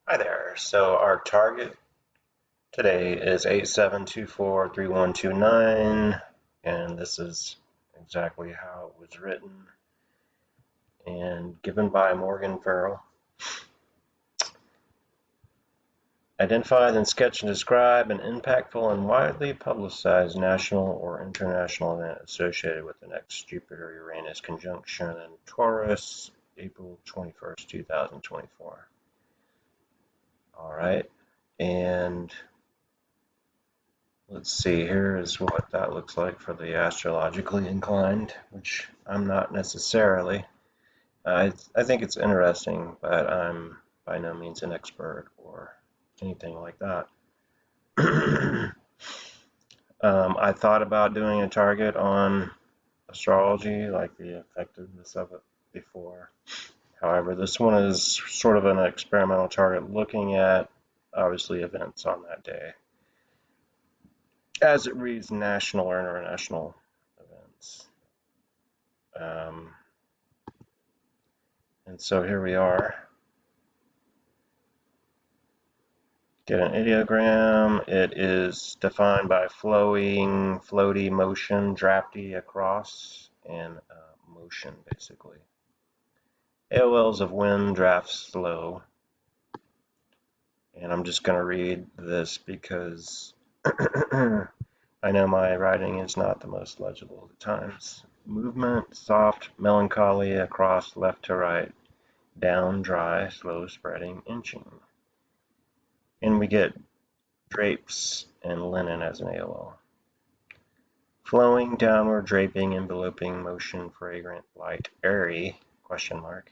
Hi there. So our target today is 87243129, and this is exactly how it was written and given by Morgan Farrell. Identify, then sketch and describe an impactful and widely publicized national or international event associated with the next Jupiter-Uranus conjunction in Taurus, April 21st, 2024. All right, and let's see, here is what that looks like for the astrologically inclined, which I'm not necessarily. I think it's interesting, but I'm by no means an expert or anything like that. I thought about doing a target on astrology, like the effectiveness of it before. However, this one is sort of an experimental target looking at, obviously, events on that day, as it reads national or international events. And so here we are. Get an ideogram. It is defined by flowing, floaty motion, drafty across, and motion, basically. AOLs of wind, draft slow. And I'm just going to read this because I know my writing is not the most legible at times. Movement, soft, melancholy across left to right. Down, dry, slow spreading, inching. And we get drapes and linen as an AOL. Flowing, downward, draping, enveloping, motion, fragrant, light, airy, question mark.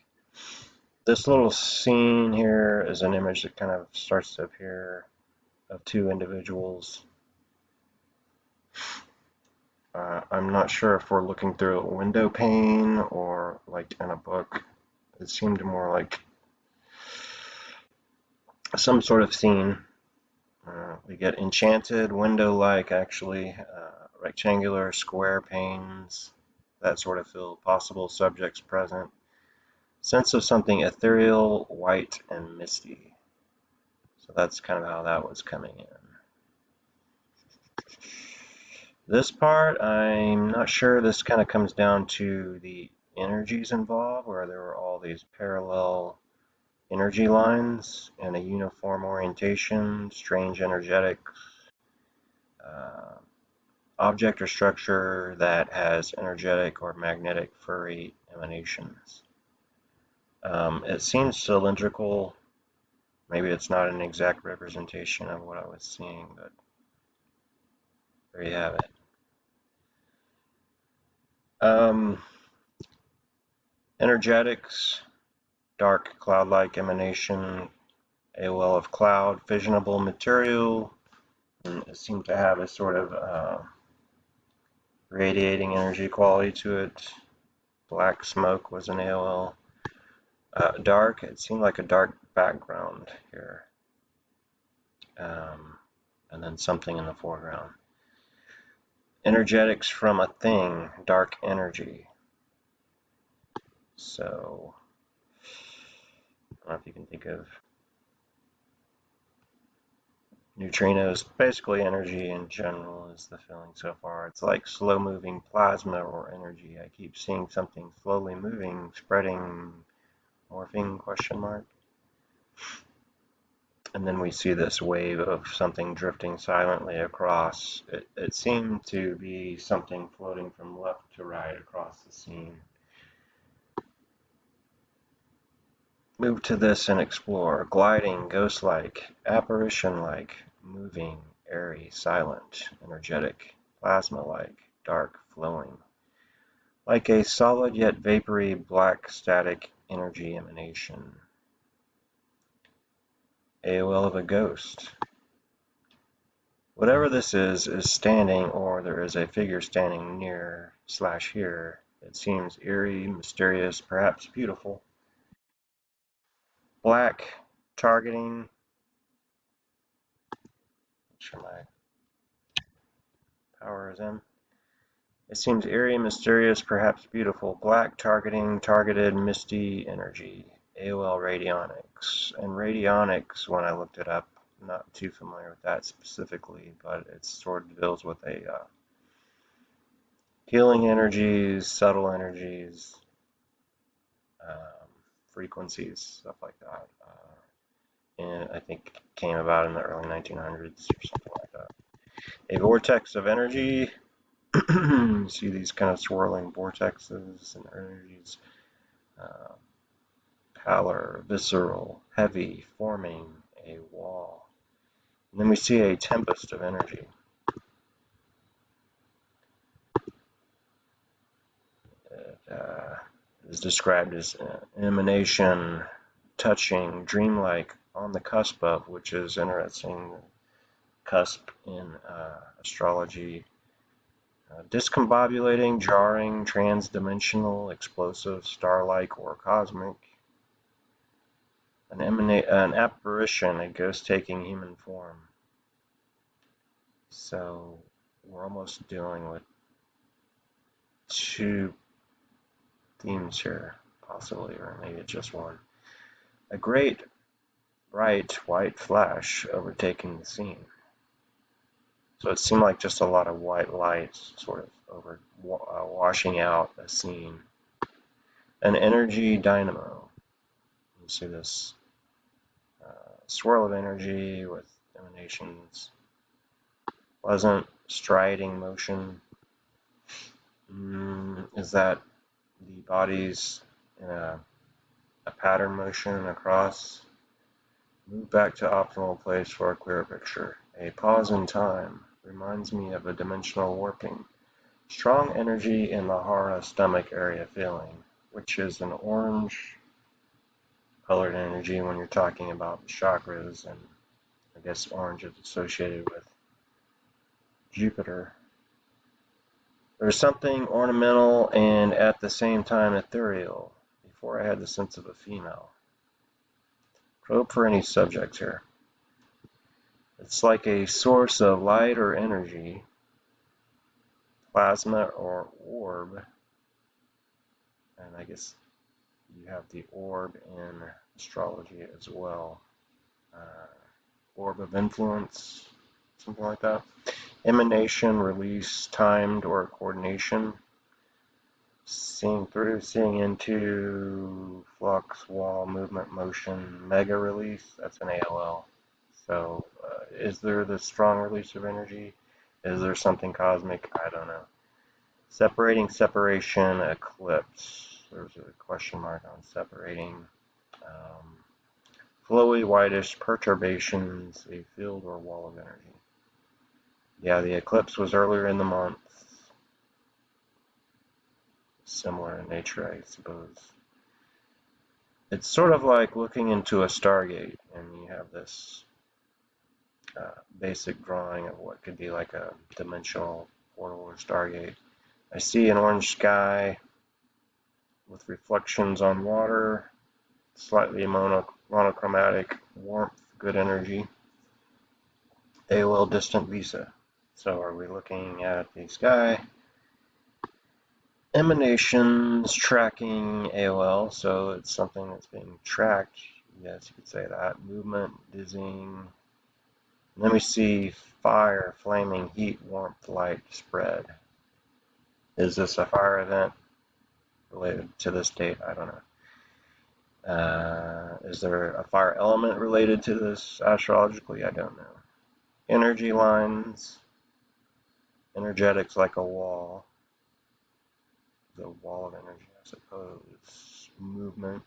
This little scene here is an image that kind of starts to appear of two individuals. I'm not sure if we're looking through a window pane or like in a book. It seemed more like some sort of scene. We get enchanted, window-like, actually, rectangular, square panes, that sort of feel, possible subjects present. Sense of something ethereal, white, and misty. So that's kind of how that was coming in. This part, I'm not sure. This kind of comes down to the energies involved, where there were all these parallel energy lines and a uniform orientation, strange energetics, object or structure that has energetic or magnetic furry emanations. It seems cylindrical. Maybe it's not an exact representation of what I was seeing, but there you have it. Energetics, dark cloud-like emanation, a well of cloud, fissionable material, and it seemed to have a sort of radiating energy quality to it. Black smoke was an AOL. Dark, it seemed like a dark background here. And then something in the foreground. Energetics from a thing, dark energy. So, I don't know if you can think of neutrinos. Basically, energy in general is the feeling so far. It's like slow-moving plasma or energy. I keep seeing something slowly moving, spreading, morphing, question mark. And then we see this wave of something drifting silently across. It seemed to be something floating from left to right across the scene. Move to this and explore. Gliding, ghost-like, apparition-like, moving, airy, silent, energetic, plasma-like, dark, flowing. Like a solid yet vapory black static energy emanation. AOL of a ghost. Whatever this is standing, or there is a figure standing near / here. It seems eerie, mysterious, perhaps beautiful. Black, targeting. Make sure my power is in. It seems eerie, mysterious, perhaps beautiful. Black, targeting, targeted, misty energy. AOL radionics. And radionics, when I looked it up, I'm not too familiar with that specifically, but it sort of deals with healing energies, subtle energies, frequencies, stuff like that. And I think it came about in the early 1900s or something like that. A vortex of energy. You see these kind of swirling vortexes and energies. Pallor, visceral, heavy, forming a wall. And then we see a tempest of energy. It is described as an emanation, touching, dreamlike, on the cusp of, which is interesting. Cusp in astrology. Discombobulating, jarring, transdimensional, explosive, star-like, or cosmic. An apparition, a ghost taking human form. So we're almost dealing with two themes here, possibly, or maybe just one. A great, bright, white flash overtaking the scene. So it seemed like just a lot of white lights sort of washing out a scene. An energy dynamo. You see this swirl of energy with emanations. Pleasant, striding motion. Is that the body's in a pattern motion across? Move back to optimal place for a clearer picture. A pause in time reminds me of a dimensional warping. Strong energy in the hara stomach area feeling, which is an orange colored energy when you're talking about the chakras, and I guess orange is associated with Jupiter. There's something ornamental and at the same time ethereal. Before I had the sense of a female. Probe for any subjects here. It's like a source of light or energy, plasma or orb, and I guess you have the orb in astrology as well. Orb of influence, something like that. Emanation, release, timed, or coordination. Seeing through, seeing into, flux, wall, movement, motion, mega release, that's an AOL. So is there the strong release of energy? Is there something cosmic? I don't know. Separating, separation, eclipse. There's a question mark on separating. Flowy, whitish, perturbations, a field or wall of energy. Yeah, the eclipse was earlier in the month. Similar in nature, I suppose. It's sort of like looking into a stargate, and you have this basic drawing of what could be like a dimensional portal or stargate. I see an orange sky with reflections on water, slightly monochromatic, warmth, good energy. AOL distant visa. So are we looking at the sky? Emanations, tracking AOL, so it's something that's being tracked. Yes, you could say that. Movement, dizzying. And then we see fire, flaming, heat, warmth, light, spread. Is this a fire event related to this date? I don't know. Is there a fire element related to this astrologically? I don't know. Energy lines, energetics like a wall. The wall of energy, I suppose. Movement.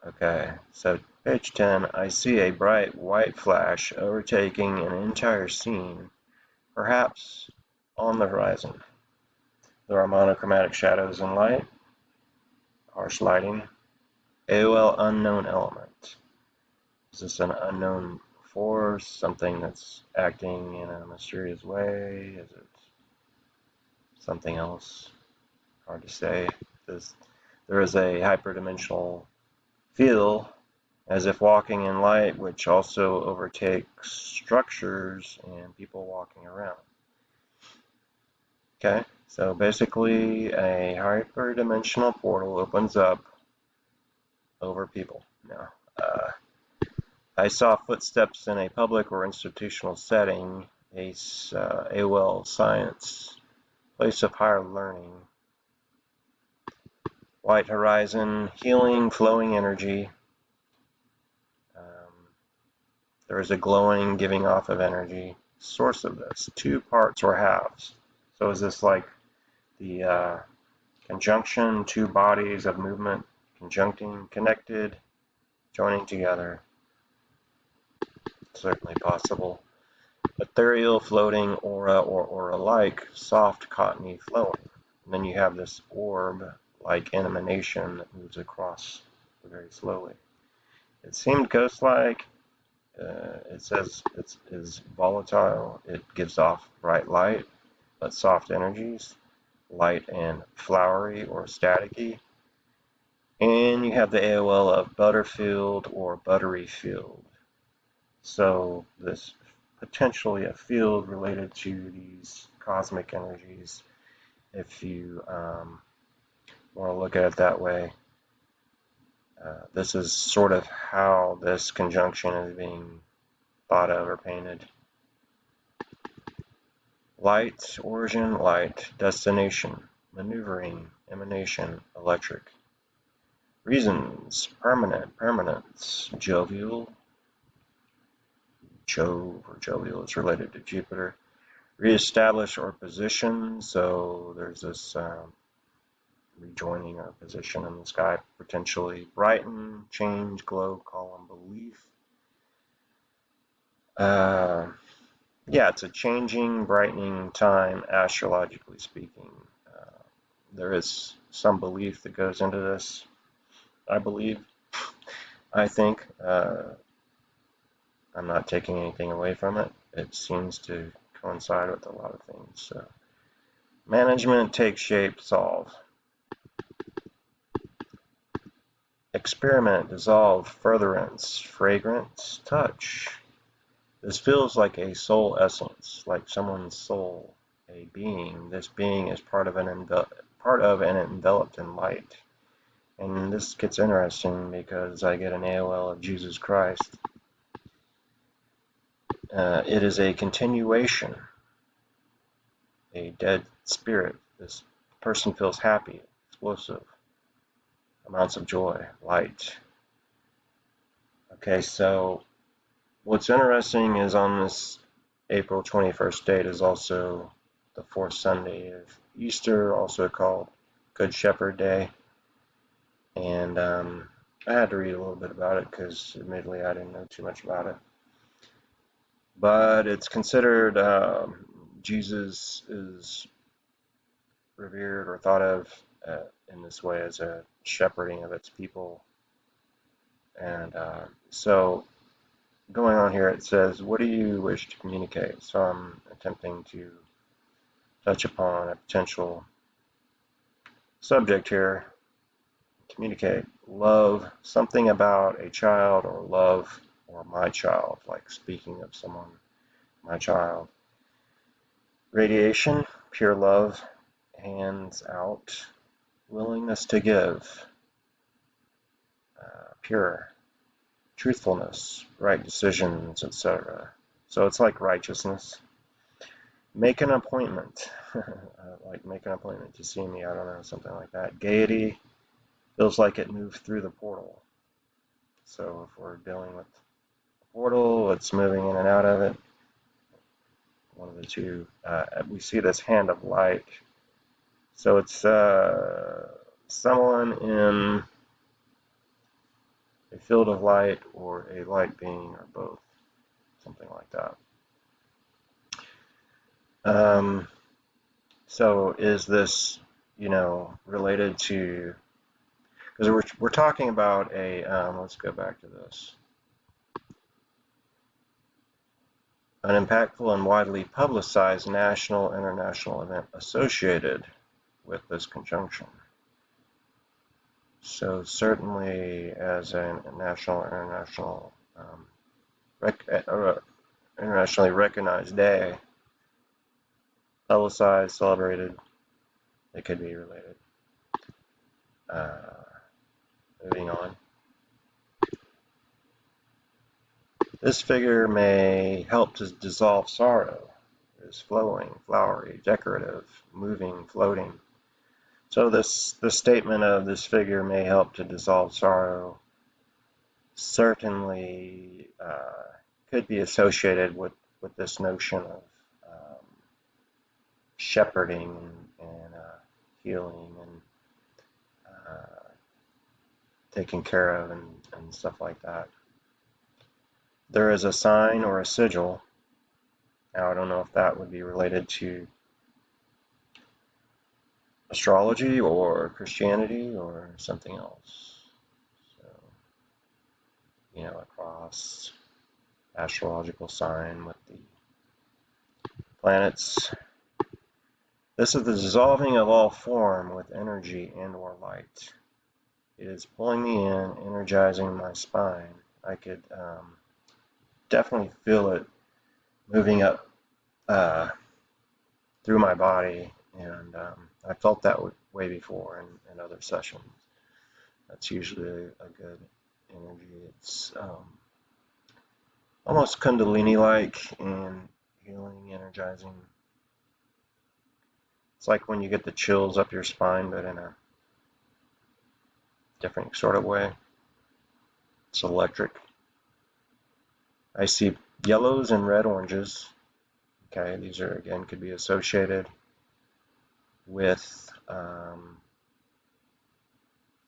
Okay, so page 10, I see a bright white flash overtaking an entire scene, perhaps on the horizon. There are monochromatic shadows and light, harsh lighting. AOL unknown element. Is this an unknown force, something that's acting in a mysterious way? Is it something else? Hard to say. There is a hyperdimensional feel as if walking in light, which also overtakes structures and people walking around. Okay, So basically, a hyperdimensional portal opens up over people. Now, I saw footsteps in a public or institutional setting, a well science, place of higher learning, white horizon, healing, flowing energy. There is a glowing, giving off of energy. Source of this, two parts or halves. So is this like the conjunction, two bodies of movement, conjuncting, connected, joining together? Certainly possible. Ethereal, floating, aura, or aura-like, soft, cottony, flowing. And then you have this orb-like emanation that moves across very slowly. It seemed ghost-like. It says it is volatile. It gives off bright light, but soft energies, light and flowery or staticky. And you have the AOL of Butterfield or Buttery Field. So this potentially a field related to these cosmic energies, if you want to look at it that way. This is sort of how this conjunction is being thought of or painted. Light, origin, light, destination, maneuvering, emanation, electric. Reasons, permanent, permanence, jovial. Jove or jovial is related to Jupiter. Reestablish or position, so there's this rejoining our position in the sky, potentially. Brighten, change, glow, column, belief. Yeah, it's a changing, brightening time, astrologically speaking. There is some belief that goes into this, I believe. I think. I'm not taking anything away from it. It seems to coincide with a lot of things. So, management, take shape, solve. Experiment, dissolve, furtherance, fragrance, touch. This feels like a soul essence, like someone's soul, a being. This being is part of and enveloped in light. And this gets interesting because I get an AOL of Jesus Christ. It is a continuation, a dead spirit. This person feels happy, explosive, amounts of joy, light. Okay, so what's interesting is on this April 21st date is also the fourth Sunday of Easter, also called Good Shepherd Day. And I had to read a little bit about it because admittedly I didn't know too much about it. But it's considered Jesus is revered or thought of in this way as a shepherding of its people. And so going on here, it says, what do you wish to communicate? So I'm attempting to touch upon a potential subject here. Communicate. Love, something about a child, or love or my child, like speaking of someone, my child. Radiation, pure love, hands out, willingness to give, pure, truthfulness, right decisions, etc. So it's like righteousness. Make an appointment, like make an appointment to see me, I don't know, something like that. Gaiety, feels like it moved through the portal. So if we're dealing with the portal, it's moving in and out of it. One of the two. We see this hand of light. So it's someone in a field of light or a light being or both. Something like that. So is this, related to, because we're talking about a, let's go back to this. An impactful and widely publicized national, international event associated with this conjunction. So certainly as a national, internationally recognized day, publicized, celebrated, They could be related. Moving on. This figure may help to dissolve sorrow. It is flowing, flowery, decorative, moving, floating. So the statement of this figure may help to dissolve sorrow certainly could be associated with this notion of shepherding and healing and taking care of and stuff like that. There is a sign or a sigil. Now, I don't know if that would be related to astrology or Christianity or something else. So, you know, a cross, astrological sign with the planets. This is the dissolving of all form with energy and or light. It is pulling me in, energizing my spine. I could definitely feel it moving up through my body, and I felt that way before in other sessions. That's usually a good energy. It's almost Kundalini-like and healing, energizing. It's like when you get the chills up your spine, but in a different sort of way. It's electric. I see yellows and red oranges. Okay, these are, again, could be associated with,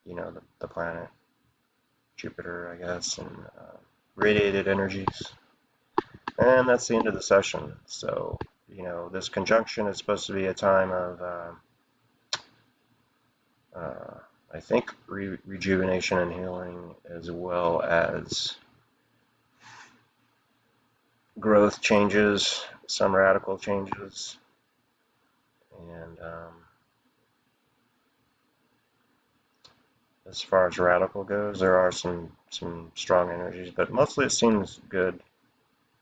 you know, the planet Jupiter, I guess, and radiated energies. And that's the end of the session. So, you know, this conjunction is supposed to be a time of, I think, rejuvenation and healing, as well as growth changes, some radical changes, and as far as radical goes, there are some strong energies, but mostly it seems good.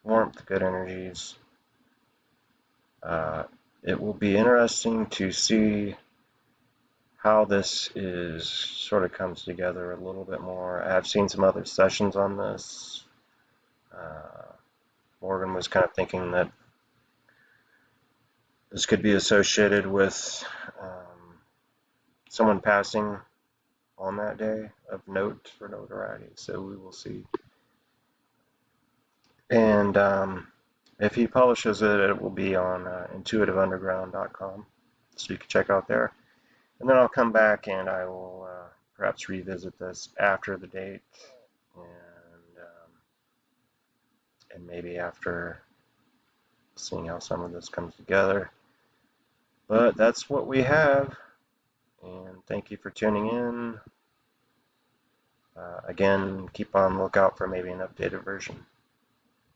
Warmth, good energies. It will be interesting to see how this is sort of comes together a little bit more. I've seen some other sessions on this. Morgan was kind of thinking that this could be associated with someone passing on that day of note for notoriety, so we will see. And if he publishes it, it will be on intuitiveunderground.com, so you can check out there. And then I'll come back and I will perhaps revisit this after the date, and maybe after seeing how some of this comes together. But that's what we have, and thank you for tuning in. Again, keep on the lookout for maybe an updated version.